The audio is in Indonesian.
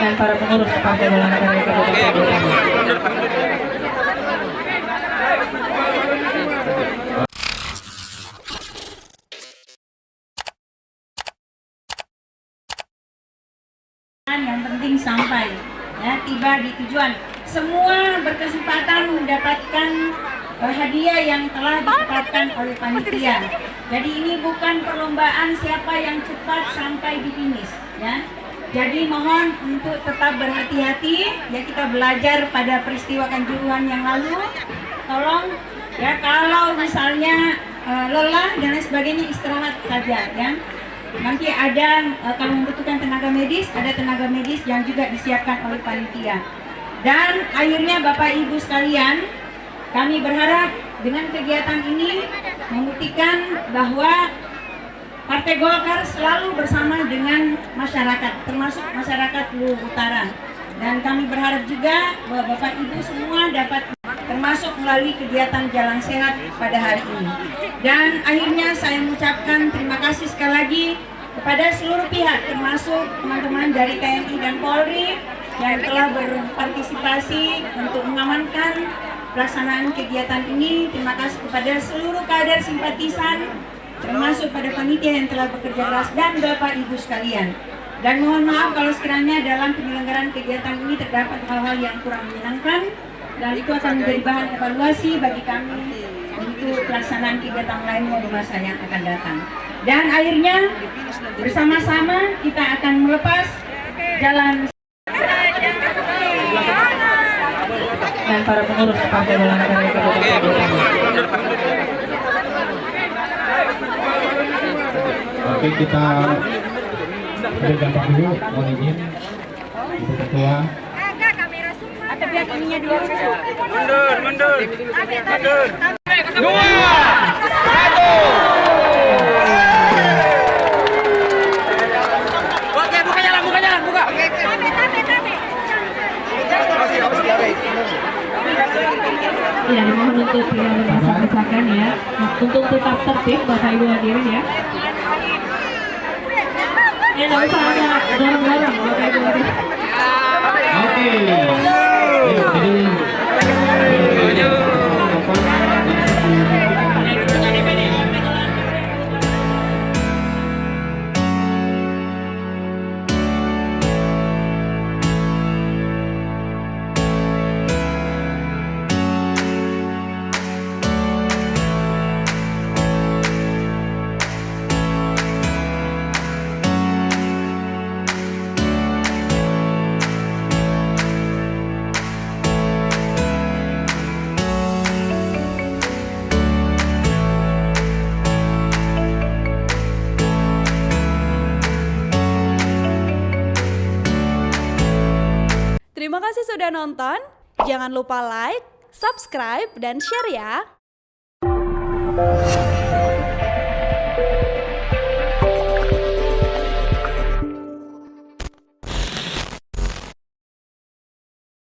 dan para pengurus Partai Golongan Karya Kabupaten Bogor. Yang penting sampai ya, tiba di tujuan. Semua berkesempatan mendapatkan hadiah yang telah ditetapkan oleh panitia. Jadi ini bukan perlombaan siapa yang cepat sampai di finish ya. Jadi mohon untuk tetap berhati-hati ya, kita belajar pada peristiwa Kanjuruhan yang lalu. Tolong ya, kalau misalnya lelah dan lain sebagainya istirahat saja ya. Nanti ada kalau membutuhkan tenaga medis, ada tenaga medis yang juga disiapkan oleh panitia. Dan akhirnya Bapak Ibu sekalian, kami berharap dengan kegiatan ini membuktikan bahwa Partai Golkar selalu bersama dengan masyarakat, termasuk masyarakat Luwu Utara. Dan kami berharap juga bahwa Bapak Ibu semua dapat termasuk melalui kegiatan Jalan Sehat pada hari ini. Dan akhirnya saya mengucapkan terima kasih sekali lagi kepada seluruh pihak, termasuk teman-teman dari TNI dan Polri yang telah berpartisipasi untuk mengamankan pelaksanaan kegiatan ini. Terima kasih kepada seluruh kader simpatisan, termasuk pada panitia yang telah bekerja keras, dan Bapak Ibu sekalian. Dan mohon maaf kalau sekiranya dalam penyelenggaraan kegiatan ini terdapat hal-hal yang kurang menyenangkan, dan itu akan menjadi bahan evaluasi bagi kami untuk pelaksanaan kegiatan lainnya di masa yang akan datang. Dan akhirnya bersama-sama kita akan melepas jalan dan para pengurus Partai Golongan Karya Kabupaten Bogor. Oke, kita bergambar dulu, mohon izin Ibu Ketua. Atau pihak ininya dulu. Mundur. Dua, satu. Oke, buka jalan. Ya, dimohon untuk tidak berdesak-desakan ya, untuk tetap tertib Bapak Ibu hadirin ya. Ya, nggak usah ada dorong-dorong Bapak Ibu hadirin. Oke. Terima kasih sudah nonton. Jangan lupa like, subscribe, dan share ya.